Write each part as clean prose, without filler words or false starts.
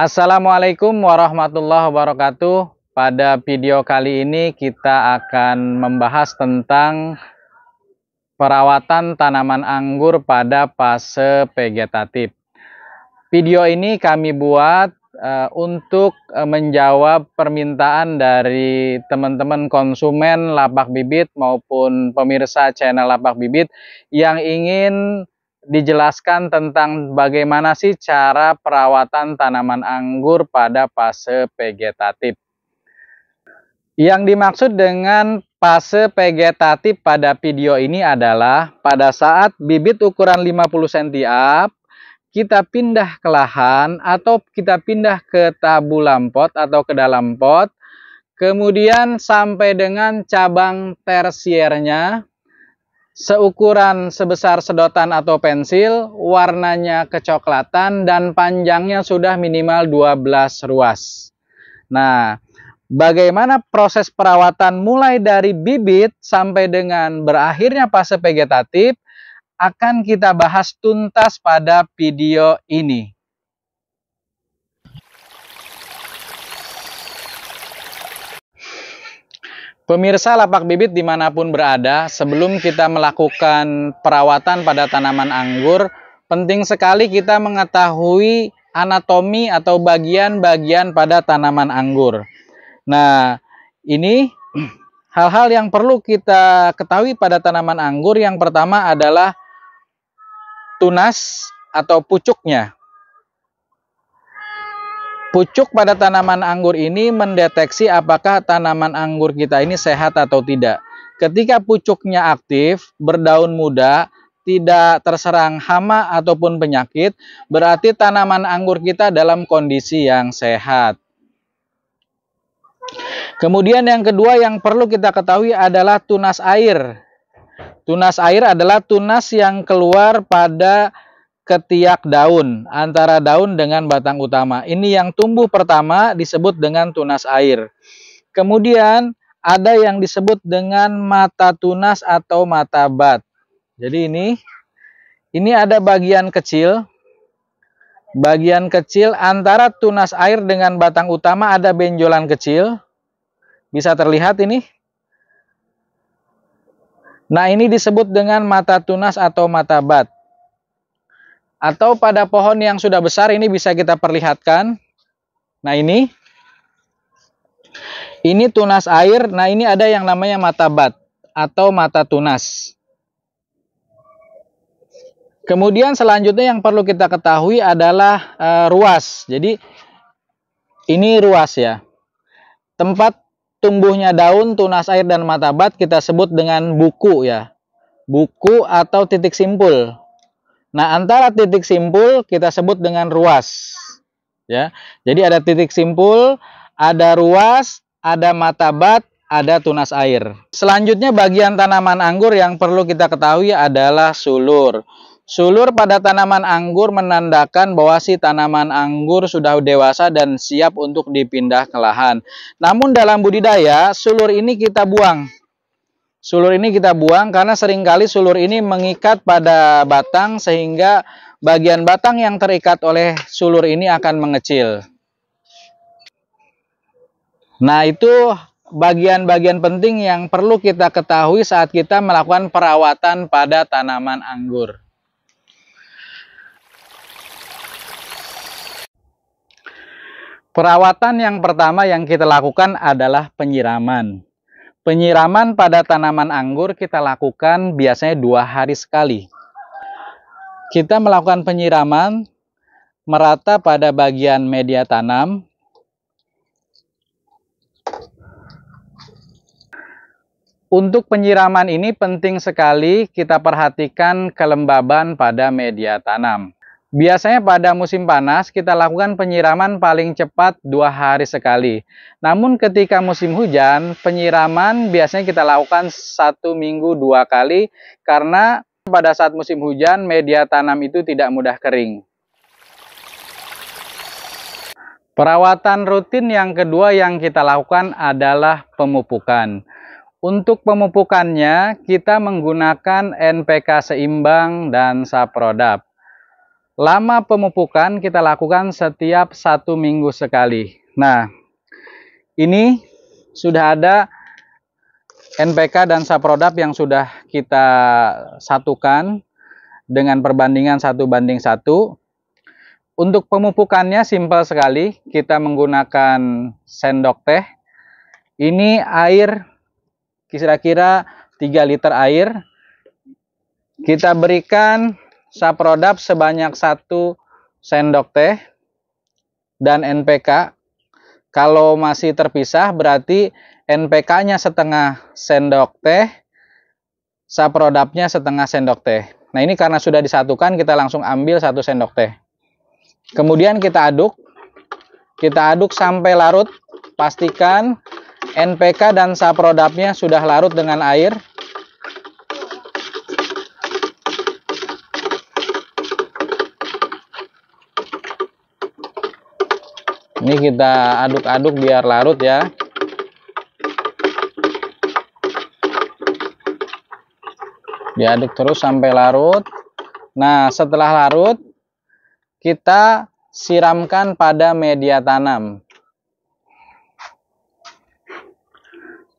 Assalamualaikum warahmatullahi wabarakatuh. Pada video kali ini kita akan membahas tentang perawatan tanaman anggur pada fase vegetatif. Video ini kami buat untuk menjawab permintaan dari teman-teman konsumen lapak bibit maupun pemirsa channel lapak bibit yang ingin dijelaskan tentang bagaimana sih cara perawatan tanaman anggur pada fase vegetatif. Yang dimaksud dengan fase vegetatif pada video ini adalah pada saat bibit ukuran 50 cm up, kita pindah ke lahan atau kita pindah ke tabulam pot atau ke dalam pot, kemudian sampai dengan cabang tersiernya seukuran sebesar sedotan atau pensil, warnanya kecoklatan dan panjangnya sudah minimal 12 ruas. Nah, bagaimana proses perawatan mulai dari bibit sampai dengan berakhirnya fase vegetatif akan kita bahas tuntas pada video ini. Pemirsa lapak bibit dimanapun berada, sebelum kita melakukan perawatan pada tanaman anggur, penting sekali kita mengetahui anatomi atau bagian-bagian pada tanaman anggur. Nah, ini hal-hal yang perlu kita ketahui pada tanaman anggur. Yang pertama adalah tunas atau pucuknya. Pucuk pada tanaman anggur ini mendeteksi apakah tanaman anggur kita ini sehat atau tidak. Ketika pucuknya aktif, berdaun muda, tidak terserang hama ataupun penyakit, berarti tanaman anggur kita dalam kondisi yang sehat. Kemudian yang kedua yang perlu kita ketahui adalah tunas air. Tunas air adalah tunas yang keluar pada ketiak daun, antara daun dengan batang utama. Ini yang tumbuh pertama disebut dengan tunas air. Kemudian ada yang disebut dengan mata tunas atau mata bat. Jadi ini ada bagian kecil. Bagian kecil antara tunas air dengan batang utama ada benjolan kecil. Bisa terlihat ini. Nah, ini disebut dengan mata tunas atau mata bat. Atau pada pohon yang sudah besar ini bisa kita perlihatkan. Nah, ini tunas air. Nah, ini ada yang namanya mata bat atau mata tunas. Kemudian selanjutnya yang perlu kita ketahui adalah ruas. Jadi ini ruas ya. Tempat tumbuhnya daun, tunas air dan mata bat kita sebut dengan buku ya. Buku atau titik simpul. Nah, antara titik simpul kita sebut dengan ruas. Ya. Jadi ada titik simpul, ada ruas, ada mata bat, ada tunas air. Selanjutnya bagian tanaman anggur yang perlu kita ketahui adalah sulur. Sulur pada tanaman anggur menandakan bahwa si tanaman anggur sudah dewasa dan siap untuk dipindah ke lahan. Namun dalam budidaya, sulur ini kita buang. Sulur ini kita buang karena seringkali sulur ini mengikat pada batang sehingga bagian batang yang terikat oleh sulur ini akan mengecil. Nah, itu bagian-bagian penting yang perlu kita ketahui saat kita melakukan perawatan pada tanaman anggur. Perawatan yang pertama yang kita lakukan adalah penyiraman. Penyiraman pada tanaman anggur kita lakukan biasanya 2 hari sekali. Kita melakukan penyiraman merata pada bagian media tanam. Untuk penyiraman ini penting sekali kita perhatikan kelembaban pada media tanam. Biasanya pada musim panas kita lakukan penyiraman paling cepat 2 hari sekali. Namun ketika musim hujan, penyiraman biasanya kita lakukan 1 minggu 2 kali. Karena pada saat musim hujan media tanam itu tidak mudah kering. Perawatan rutin yang kedua yang kita lakukan adalah pemupukan. Untuk pemupukannya kita menggunakan NPK seimbang dan Saprodap. Lama pemupukan kita lakukan setiap 1 minggu sekali. Nah, ini sudah ada NPK dan Saprodap yang sudah kita satukan dengan perbandingan 1:1. Untuk pemupukannya simpel sekali, kita menggunakan sendok teh. Ini air kira-kira 3 liter air. Kita berikan Saprodap sebanyak 1 sendok teh dan NPK. Kalau masih terpisah berarti NPK-nya setengah sendok teh, Saprodapnya setengah sendok teh. Nah, ini karena sudah disatukan, kita langsung ambil 1 sendok teh. Kemudian kita aduk sampai larut. Pastikan NPK dan Saprodapnya sudah larut dengan air. Ini kita aduk-aduk biar larut ya. Diaduk terus sampai larut. Nah, setelah larut, kita siramkan pada media tanam.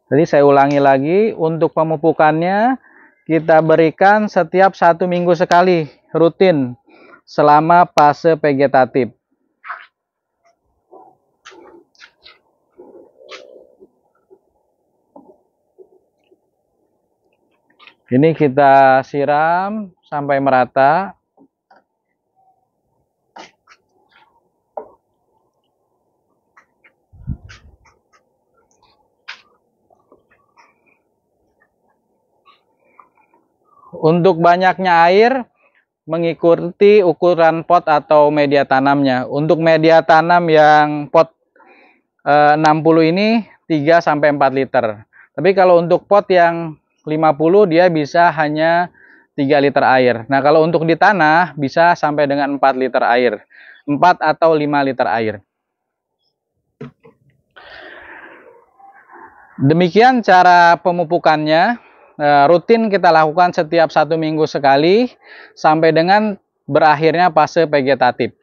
Jadi saya ulangi lagi, untuk pemupukannya kita berikan setiap 1 minggu sekali, rutin, selama fase vegetatif. Ini kita siram sampai merata. Untuk banyaknya air mengikuti ukuran pot atau media tanamnya. Untuk media tanam yang pot 60 ini 3-4 liter. Tapi kalau untuk pot yang 50 dia bisa hanya 3 liter air. Nah, kalau untuk di tanah bisa sampai dengan 4 liter air. 4 atau 5 liter air. Demikian cara pemupukannya. Rutin kita lakukan setiap 1 minggu sekali sampai dengan berakhirnya fase vegetatif.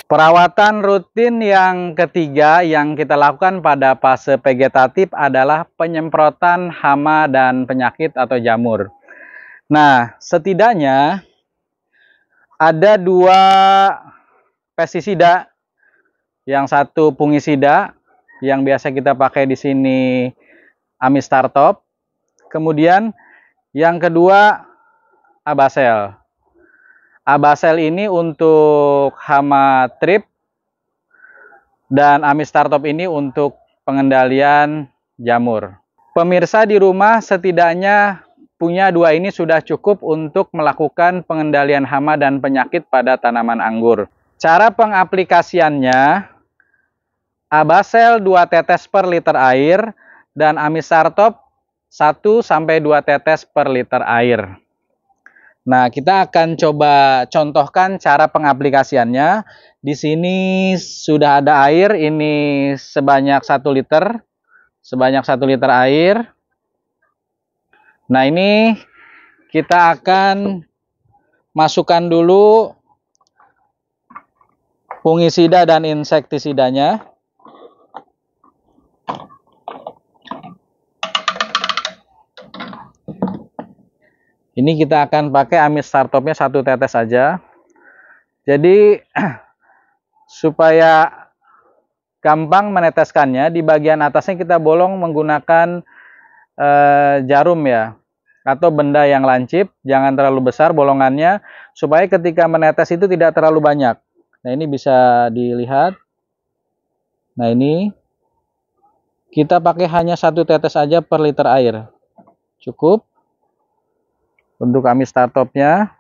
Perawatan rutin yang ketiga yang kita lakukan pada fase vegetatif adalah penyemprotan hama dan penyakit atau jamur. Nah, setidaknya ada 2 pestisida, yang satu fungisida yang biasa kita pakai di sini Amistartop, kemudian yang kedua Abasel. Abasel ini untuk hama trip dan Amistartop ini untuk pengendalian jamur. Pemirsa di rumah setidaknya punya 2 ini sudah cukup untuk melakukan pengendalian hama dan penyakit pada tanaman anggur. Cara pengaplikasiannya, Abasel 2 tetes per liter air dan Amistartop 1-2 tetes per liter air. Nah, kita akan coba contohkan cara pengaplikasiannya. Di sini sudah ada air, ini sebanyak 1 liter. Sebanyak 1 liter air. Nah, ini kita akan masukkan dulu fungisida dan insektisidanya. Ini kita akan pakai Amistartopnya 1 tetes saja. Jadi supaya gampang meneteskannya, di bagian atasnya kita bolong menggunakan jarum ya, atau benda yang lancip, jangan terlalu besar bolongannya, supaya ketika menetes itu tidak terlalu banyak. Nah, ini bisa dilihat. Nah, ini kita pakai hanya 1 tetes aja per liter air, cukup. Untuk Amistartopnya.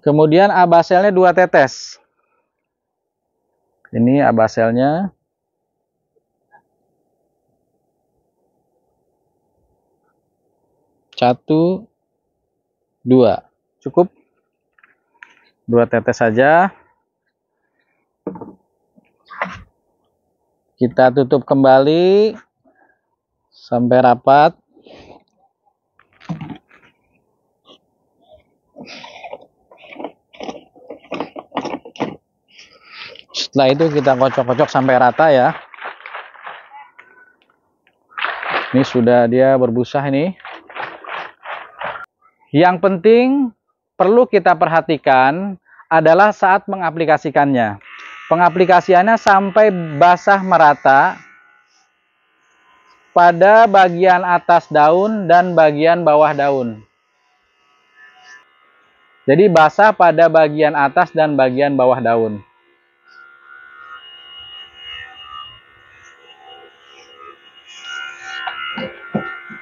Kemudian Abaselnya 2 tetes. Ini Abaselnya. Satu, 2. Cukup. 2 tetes saja. Kita tutup kembali sampai rapat. Setelah itu kita kocok-kocok sampai rata ya. Ini sudah dia berbusa ini. Yang penting perlu kita perhatikan adalah saat mengaplikasikannya. Pengaplikasiannya sampai basah merata pada bagian atas daun dan bagian bawah daun. Jadi basah pada bagian atas dan bagian bawah daun.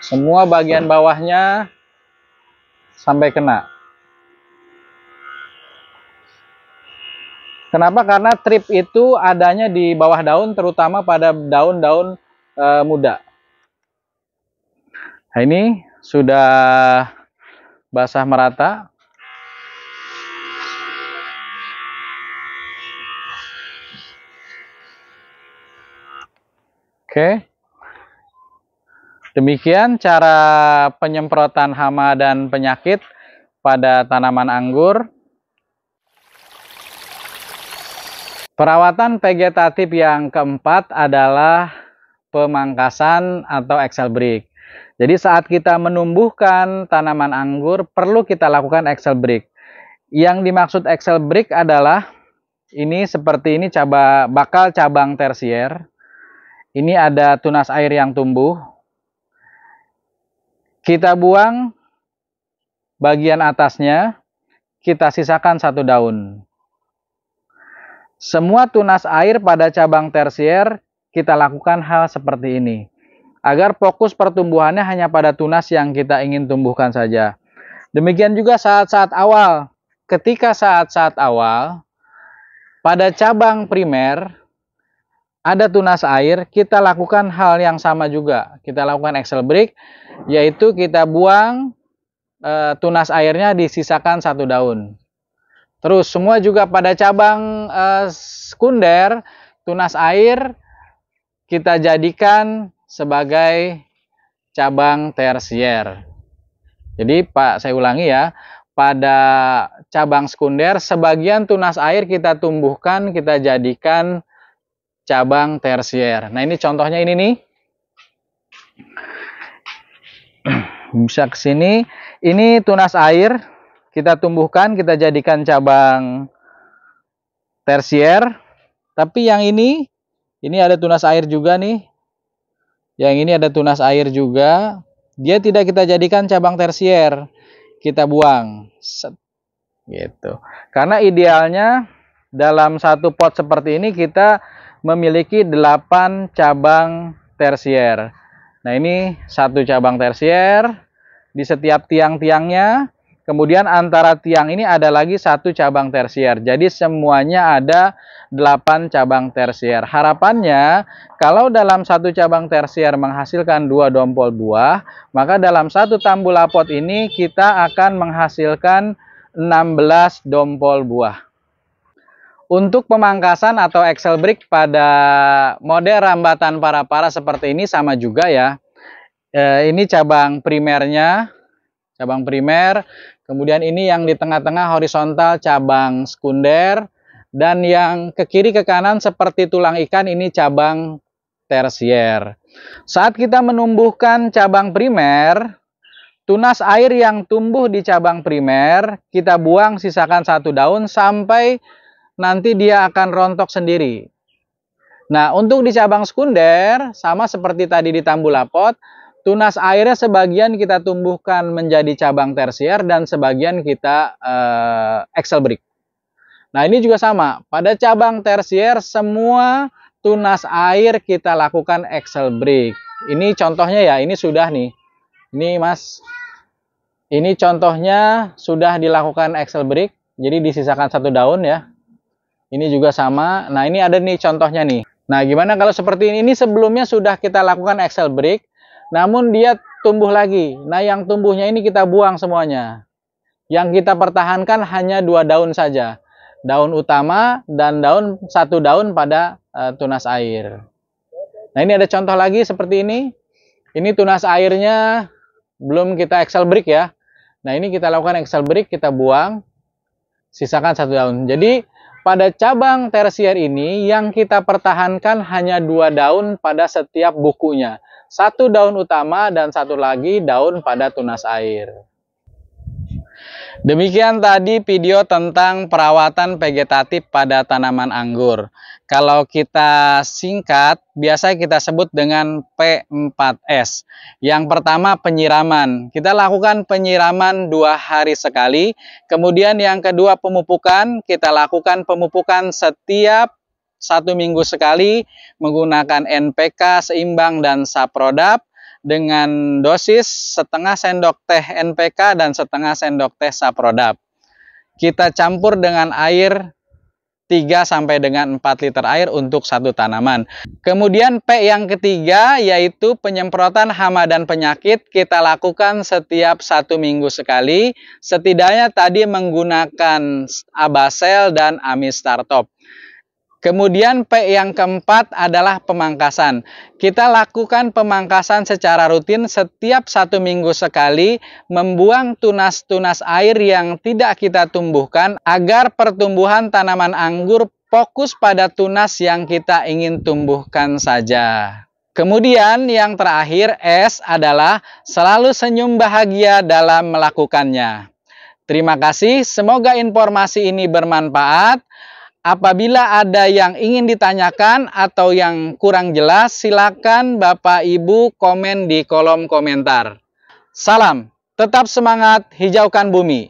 Semua bagian bawahnya sampai kena. Kenapa? Karena trip itu adanya di bawah daun, terutama pada daun-daun muda. Nah, ini sudah basah merata. Oke. Demikian cara penyemprotan hama dan penyakit pada tanaman anggur. Perawatan vegetatif yang keempat adalah pemangkasan atau excel break. Jadi saat kita menumbuhkan tanaman anggur perlu kita lakukan excel break. Yang dimaksud excel break adalah ini seperti ini bakal cabang tersier. Ini ada tunas air yang tumbuh. Kita buang bagian atasnya, kita sisakan satu daun. Semua tunas air pada cabang tersier kita lakukan hal seperti ini. Agar fokus pertumbuhannya hanya pada tunas yang kita ingin tumbuhkan saja. Demikian juga saat-saat awal. Ketika saat-saat awal, pada cabang primer, ada tunas air, kita lakukan hal yang sama juga. Kita lakukan excel break, yaitu kita buang tunas airnya, disisakan satu daun. Terus semua juga pada cabang sekunder, tunas air kita jadikan sebagai cabang tersier. Jadi saya ulangi ya, pada cabang sekunder sebagian tunas air kita tumbuhkan, kita jadikan cabang tersier. Nah ini contohnya ini nih. Bisa ke sini. Ini tunas air kita tumbuhkan, kita jadikan cabang tersier. Tapi yang ini ada tunas air juga nih. Yang ini ada tunas air juga. Dia tidak kita jadikan cabang tersier. Kita buang. Gitu. Karena idealnya dalam satu pot seperti ini kita memiliki 8 cabang tersier. Nah ini satu cabang tersier di setiap tiang-tiangnya. Kemudian antara tiang ini ada lagi satu cabang tersier. Jadi semuanya ada 8 cabang tersier. Harapannya kalau dalam satu cabang tersier menghasilkan 2 dompol buah, maka dalam satu tambulapot ini kita akan menghasilkan 16 dompol buah. Untuk pemangkasan atau excel break pada model rambatan para-para seperti ini sama juga ya. Ini cabang primernya, cabang primer. Kemudian ini yang di tengah-tengah horizontal cabang sekunder. Dan yang ke kiri ke kanan seperti tulang ikan ini cabang tersier. Saat kita menumbuhkan cabang primer, tunas air yang tumbuh di cabang primer kita buang, sisakan satu daun sampai nanti dia akan rontok sendiri. Nah, untuk di cabang sekunder, sama seperti tadi di tambulapot, tunas airnya sebagian kita tumbuhkan menjadi cabang tersier dan sebagian kita excel break. Nah, ini juga sama. Pada cabang tersier, semua tunas air kita lakukan excel break. Ini contohnya ya, ini sudah nih. Ini mas, ini contohnya sudah dilakukan excel break. Jadi disisakan satu daun ya. Ini juga sama. Nah, ini ada nih contohnya nih. Nah, gimana kalau seperti ini? Ini sebelumnya sudah kita lakukan excel break, namun dia tumbuh lagi. Nah, yang tumbuhnya ini kita buang semuanya. Yang kita pertahankan hanya 2 daun saja. Daun utama dan satu daun pada tunas air. Nah, ini ada contoh lagi seperti ini. Ini tunas airnya belum kita excel break ya. Nah, ini kita lakukan excel break, kita buang, sisakan satu daun. Jadi Pada cabang tersier ini yang kita pertahankan hanya 2 daun pada setiap bukunya. 1 daun utama dan 1 lagi daun pada tunas air. Demikian tadi video tentang perawatan vegetatif pada tanaman anggur. Kalau kita singkat, biasa kita sebut dengan P4S. Yang pertama penyiraman. Kita lakukan penyiraman 2 hari sekali. Kemudian yang kedua pemupukan. Kita lakukan pemupukan setiap 1 minggu sekali menggunakan NPK seimbang dan Saprodap dengan dosis setengah sendok teh NPK dan setengah sendok teh Saprodap. Kita campur dengan air 3 sampai dengan 4 liter air untuk 1 tanaman. Kemudian P yang ketiga yaitu penyemprotan hama dan penyakit. Kita lakukan setiap 1 minggu sekali. Setidaknya tadi menggunakan Abasel dan Amistartop. Kemudian P yang keempat adalah pemangkasan. Kita lakukan pemangkasan secara rutin setiap 1 minggu sekali, membuang tunas-tunas air yang tidak kita tumbuhkan agar pertumbuhan tanaman anggur fokus pada tunas yang kita ingin tumbuhkan saja. Kemudian yang terakhir S adalah selalu senyum bahagia dalam melakukannya. Terima kasih, semoga informasi ini bermanfaat. Apabila ada yang ingin ditanyakan atau yang kurang jelas, silakan Bapak Ibu komen di kolom komentar. Salam, tetap semangat hijaukan bumi.